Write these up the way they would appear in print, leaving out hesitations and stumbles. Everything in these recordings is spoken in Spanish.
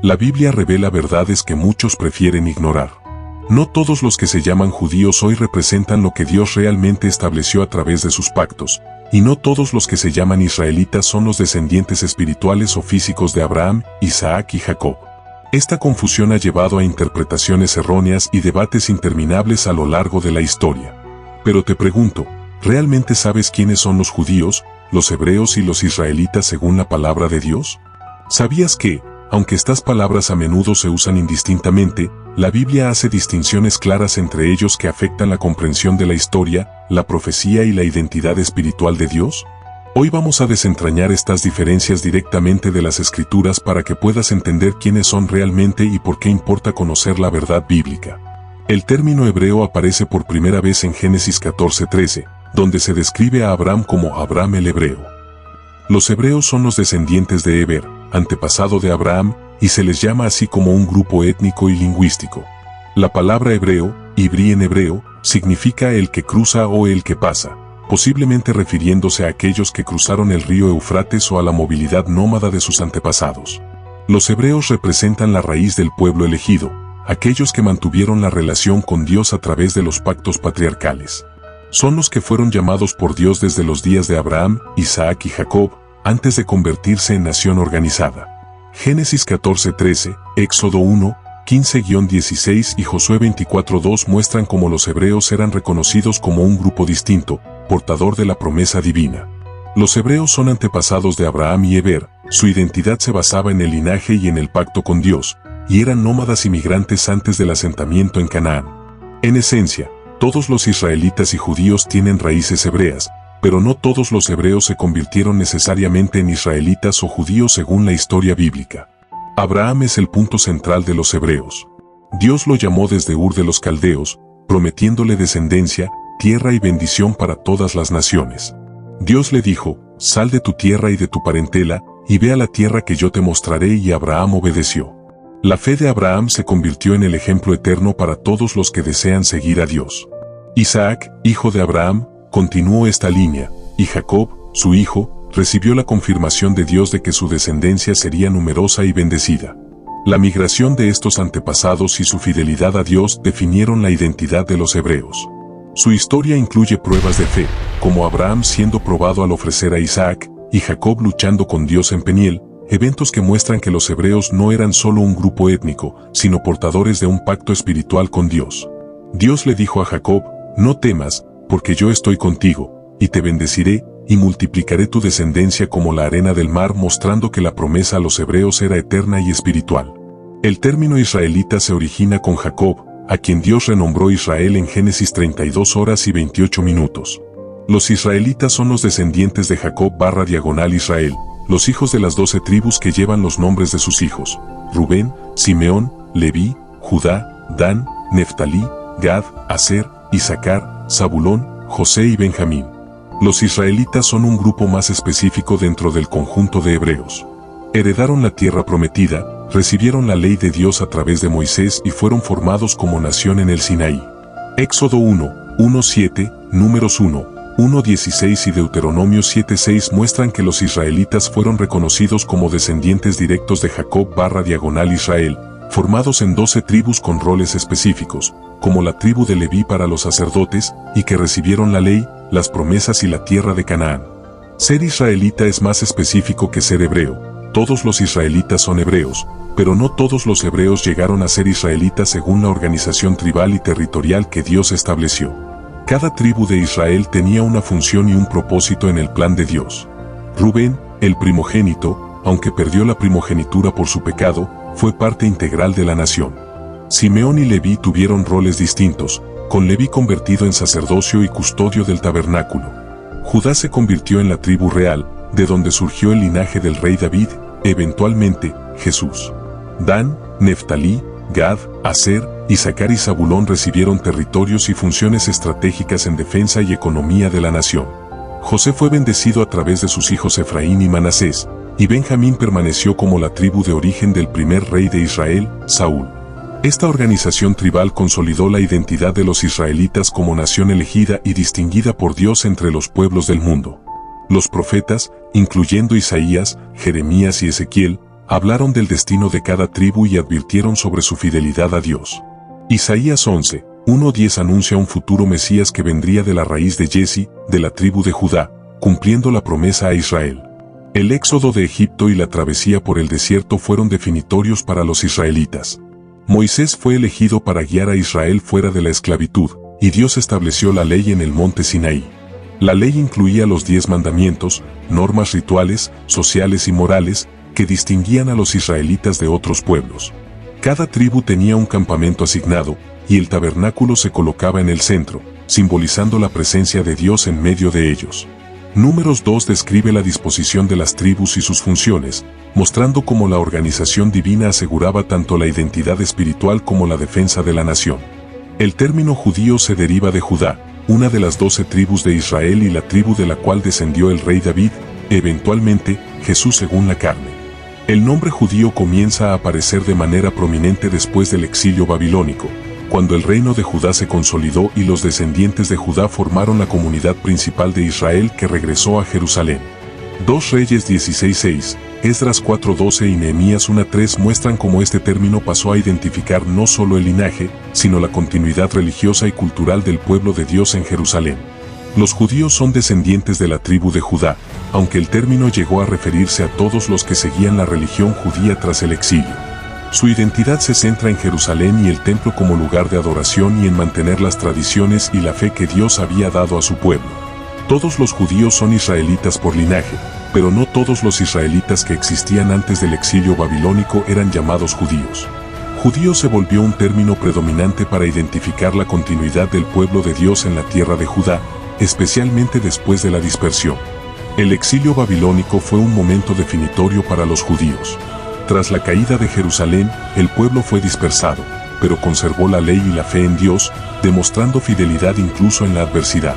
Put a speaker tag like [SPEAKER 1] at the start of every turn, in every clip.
[SPEAKER 1] La Biblia revela verdades que muchos prefieren ignorar. No todos los que se llaman judíos hoy representan lo que Dios realmente estableció a través de sus pactos, y no todos los que se llaman israelitas son los descendientes espirituales o físicos de Abraham, Isaac y Jacob. Esta confusión ha llevado a interpretaciones erróneas y debates interminables a lo largo de la historia. Pero te pregunto, ¿realmente sabes quiénes son los judíos, los hebreos y los israelitas según la palabra de Dios? ¿Sabías que, aunque estas palabras a menudo se usan indistintamente, la Biblia hace distinciones claras entre ellos que afectan la comprensión de la historia, la profecía y la identidad espiritual de Dios? Hoy vamos a desentrañar estas diferencias directamente de las Escrituras para que puedas entender quiénes son realmente y por qué importa conocer la verdad bíblica. El término hebreo aparece por primera vez en Génesis 14:13, donde se describe a Abraham como Abraham el hebreo. Los hebreos son los descendientes de Heber, antepasado de Abraham, y se les llama así como un grupo étnico y lingüístico. La palabra hebreo, ibrí en hebreo, significa el que cruza o el que pasa, posiblemente refiriéndose a aquellos que cruzaron el río Eufrates o a la movilidad nómada de sus antepasados. Los hebreos representan la raíz del pueblo elegido, aquellos que mantuvieron la relación con Dios a través de los pactos patriarcales. Son los que fueron llamados por Dios desde los días de Abraham, Isaac y Jacob, antes de convertirse en nación organizada. Génesis 14:13, Éxodo 1, 15-16 y Josué 24:2 muestran cómo los hebreos eran reconocidos como un grupo distinto, portador de la promesa divina. Los hebreos son antepasados de Abraham y Heber, su identidad se basaba en el linaje y en el pacto con Dios, y eran nómadas inmigrantes antes del asentamiento en Canaán. En esencia, todos los israelitas y judíos tienen raíces hebreas, pero no todos los hebreos se convirtieron necesariamente en israelitas o judíos según la historia bíblica. Abraham es el punto central de los hebreos. Dios lo llamó desde Ur de los Caldeos, prometiéndole descendencia, tierra y bendición para todas las naciones. Dios le dijo, sal de tu tierra y de tu parentela, y ve a la tierra que yo te mostraré, y Abraham obedeció. La fe de Abraham se convirtió en el ejemplo eterno para todos los que desean seguir a Dios. Isaac, hijo de Abraham, continuó esta línea, y Jacob, su hijo, recibió la confirmación de Dios de que su descendencia sería numerosa y bendecida. La migración de estos antepasados y su fidelidad a Dios definieron la identidad de los hebreos. Su historia incluye pruebas de fe, como Abraham siendo probado al ofrecer a Isaac, y Jacob luchando con Dios en Peniel, eventos que muestran que los hebreos no eran solo un grupo étnico, sino portadores de un pacto espiritual con Dios. Dios le dijo a Jacob, no temas, porque yo estoy contigo, y te bendeciré, y multiplicaré tu descendencia como la arena del mar, mostrando que la promesa a los hebreos era eterna y espiritual. El término israelita se origina con Jacob, a quien Dios renombró Israel en Génesis 32:28. Los israelitas son los descendientes de Jacob/Israel, los hijos de las 12 tribus que llevan los nombres de sus hijos: Rubén, Simeón, Leví, Judá, Dan, Neftalí, Gad, Aser, Isaacar, Zabulón, José y Benjamín. Los israelitas son un grupo más específico dentro del conjunto de hebreos. Heredaron la tierra prometida, recibieron la ley de Dios a través de Moisés y fueron formados como nación en el Sinaí. Éxodo 1, 1:7, Números 1, 1:16 y Deuteronomio 7:6 muestran que los israelitas fueron reconocidos como descendientes directos de Jacob/Israel, formados en 12 tribus con roles específicos, como la tribu de Leví para los sacerdotes, y que recibieron la ley, las promesas y la tierra de Canaán. Ser israelita es más específico que ser hebreo. Todos los israelitas son hebreos, pero no todos los hebreos llegaron a ser israelitas según la organización tribal y territorial que Dios estableció. Cada tribu de Israel tenía una función y un propósito en el plan de Dios. Rubén, el primogénito, aunque perdió la primogenitura por su pecado, fue parte integral de la nación. Simeón y Leví tuvieron roles distintos, con Leví convertido en sacerdocio y custodio del tabernáculo. Judá se convirtió en la tribu real, de donde surgió el linaje del rey David, eventualmente, Jesús. Dan, Neftalí, Gad, Aser, Isaacar y Zabulón recibieron territorios y funciones estratégicas en defensa y economía de la nación. José fue bendecido a través de sus hijos Efraín y Manasés, y Benjamín permaneció como la tribu de origen del primer rey de Israel, Saúl. Esta organización tribal consolidó la identidad de los israelitas como nación elegida y distinguida por Dios entre los pueblos del mundo. Los profetas, incluyendo Isaías, Jeremías y Ezequiel, hablaron del destino de cada tribu y advirtieron sobre su fidelidad a Dios. Isaías 11, 1-10 anuncia un futuro Mesías que vendría de la raíz de Jesse, de la tribu de Judá, cumpliendo la promesa a Israel. El éxodo de Egipto y la travesía por el desierto fueron definitorios para los israelitas. Moisés fue elegido para guiar a Israel fuera de la esclavitud, y Dios estableció la ley en el monte Sinaí. La ley incluía los 10 mandamientos, normas rituales, sociales y morales, que distinguían a los israelitas de otros pueblos. Cada tribu tenía un campamento asignado, y el tabernáculo se colocaba en el centro, simbolizando la presencia de Dios en medio de ellos. Números 2 describe la disposición de las tribus y sus funciones, mostrando cómo la organización divina aseguraba tanto la identidad espiritual como la defensa de la nación. El término judío se deriva de Judá, una de las 12 tribus de Israel y la tribu de la cual descendió el rey David, eventualmente, Jesús según la carne. El nombre judío comienza a aparecer de manera prominente después del exilio babilónico, cuando el reino de Judá se consolidó y los descendientes de Judá formaron la comunidad principal de Israel que regresó a Jerusalén. 2 Reyes 16:6, Esdras 4:12 y Nehemías 1:3 muestran cómo este término pasó a identificar no solo el linaje, sino la continuidad religiosa y cultural del pueblo de Dios en Jerusalén. Los judíos son descendientes de la tribu de Judá, aunque el término llegó a referirse a todos los que seguían la religión judía tras el exilio. Su identidad se centra en Jerusalén y el templo como lugar de adoración y en mantener las tradiciones y la fe que Dios había dado a su pueblo. Todos los judíos son israelitas por linaje, pero no todos los israelitas que existían antes del exilio babilónico eran llamados judíos. Judío se volvió un término predominante para identificar la continuidad del pueblo de Dios en la tierra de Judá, especialmente después de la dispersión. El exilio babilónico fue un momento definitorio para los judíos. Tras la caída de Jerusalén, el pueblo fue dispersado, pero conservó la ley y la fe en Dios, demostrando fidelidad incluso en la adversidad.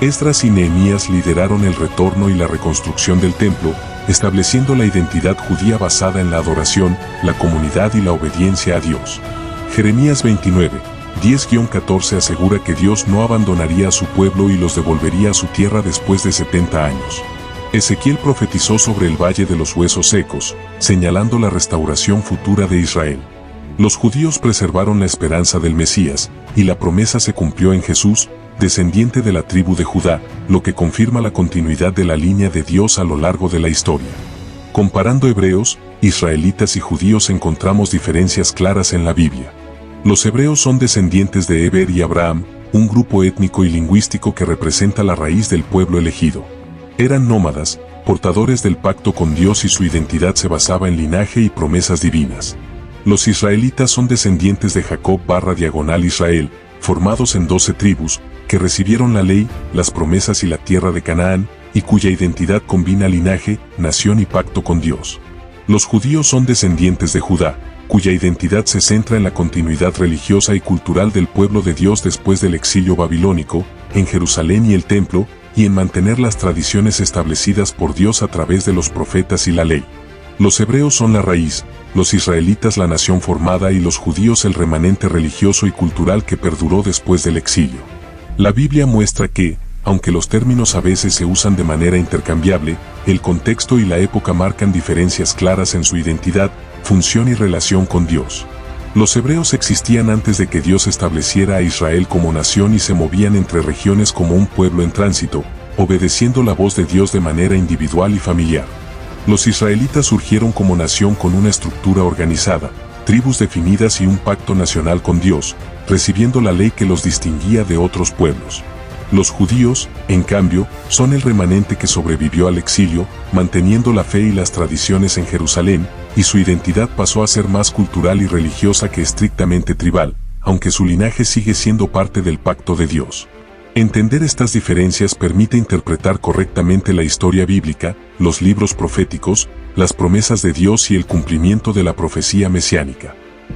[SPEAKER 1] Esdras y Nehemías lideraron el retorno y la reconstrucción del templo, estableciendo la identidad judía basada en la adoración, la comunidad y la obediencia a Dios. Jeremías 29, 10-14 asegura que Dios no abandonaría a su pueblo y los devolvería a su tierra después de 70 años. Ezequiel profetizó sobre el Valle de los Huesos Secos, señalando la restauración futura de Israel. Los judíos preservaron la esperanza del Mesías, y la promesa se cumplió en Jesús, descendiente de la tribu de Judá, lo que confirma la continuidad de la línea de Dios a lo largo de la historia. Comparando hebreos, israelitas y judíos encontramos diferencias claras en la Biblia. Los hebreos son descendientes de Heber y Abraham, un grupo étnico y lingüístico que representa la raíz del pueblo elegido. Eran nómadas, portadores del pacto con Dios y su identidad se basaba en linaje y promesas divinas. Los israelitas son descendientes de Jacob/Israel, formados en 12 tribus, que recibieron la ley, las promesas y la tierra de Canaán, y cuya identidad combina linaje, nación y pacto con Dios. Los judíos son descendientes de Judá, cuya identidad se centra en la continuidad religiosa y cultural del pueblo de Dios después del exilio babilónico, en Jerusalén y el templo, y en mantener las tradiciones establecidas por Dios a través de los profetas y la ley. Los hebreos son la raíz, los israelitas la nación formada y los judíos el remanente religioso y cultural que perduró después del exilio. La Biblia muestra que, aunque los términos a veces se usan de manera intercambiable, el contexto y la época marcan diferencias claras en su identidad, función y relación con Dios. Los hebreos existían antes de que Dios estableciera a Israel como nación y se movían entre regiones como un pueblo en tránsito, obedeciendo la voz de Dios de manera individual y familiar. Los israelitas surgieron como nación con una estructura organizada, tribus definidas y un pacto nacional con Dios, recibiendo la ley que los distinguía de otros pueblos. Los judíos, en cambio, son el remanente que sobrevivió al exilio, manteniendo la fe y las tradiciones en Jerusalén, y su identidad pasó a ser más cultural y religiosa que estrictamente tribal, aunque su linaje sigue siendo parte del pacto de Dios. Entender estas diferencias permite interpretar correctamente la historia bíblica, los libros proféticos, las promesas de Dios y el cumplimiento de la profecía mesiánica.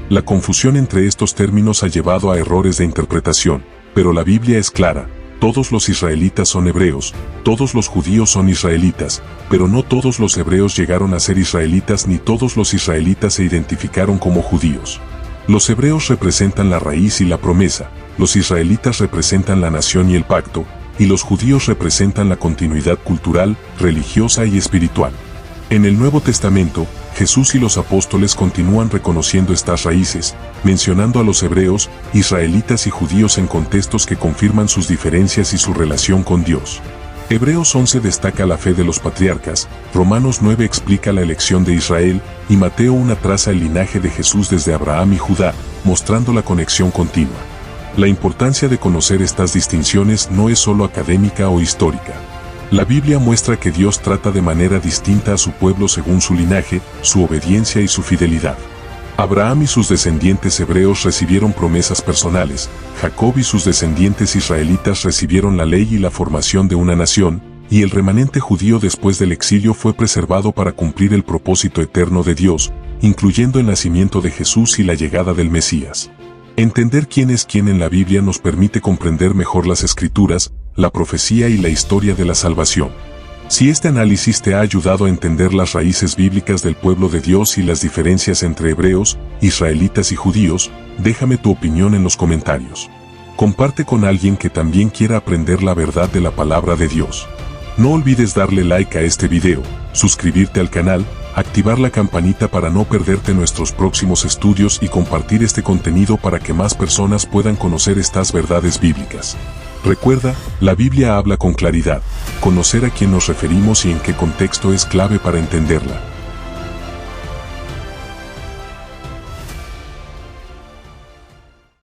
[SPEAKER 1] La confusión entre estos términos ha llevado a errores de interpretación, pero la Biblia es clara. Todos los israelitas son hebreos, todos los judíos son israelitas, pero no todos los hebreos llegaron a ser israelitas ni todos los israelitas se identificaron como judíos. Los hebreos representan la raíz y la promesa, los israelitas representan la nación y el pacto, y los judíos representan la continuidad cultural, religiosa y espiritual. En el Nuevo Testamento, Jesús y los apóstoles continúan reconociendo estas raíces, mencionando a los hebreos, israelitas y judíos en contextos que confirman sus diferencias y su relación con Dios. Hebreos 11 destaca la fe de los patriarcas, Romanos 9 explica la elección de Israel, y Mateo 1 traza el linaje de Jesús desde Abraham y Judá, mostrando la conexión continua. La importancia de conocer estas distinciones no es solo académica o histórica. La Biblia muestra que Dios trata de manera distinta a su pueblo según su linaje, su obediencia y su fidelidad. Abraham y sus descendientes hebreos recibieron promesas personales, Jacob y sus descendientes israelitas recibieron la ley y la formación de una nación, y el remanente judío después del exilio fue preservado para cumplir el propósito eterno de Dios, incluyendo el nacimiento de Jesús y la llegada del Mesías. Entender quién es quién en la Biblia nos permite comprender mejor las Escrituras, la profecía y la historia de la salvación. Si este análisis te ha ayudado a entender las raíces bíblicas del pueblo de Dios y las diferencias entre hebreos, israelitas y judíos, déjame tu opinión en los comentarios. Comparte con alguien que también quiera aprender la verdad de la palabra de Dios. No olvides darle like a este video, suscribirte al canal, activar la campanita para no perderte nuestros próximos estudios y compartir este contenido para que más personas puedan conocer estas verdades bíblicas. Recuerda, la Biblia habla con claridad. Conocer a quién nos referimos y en qué contexto es clave para entenderla.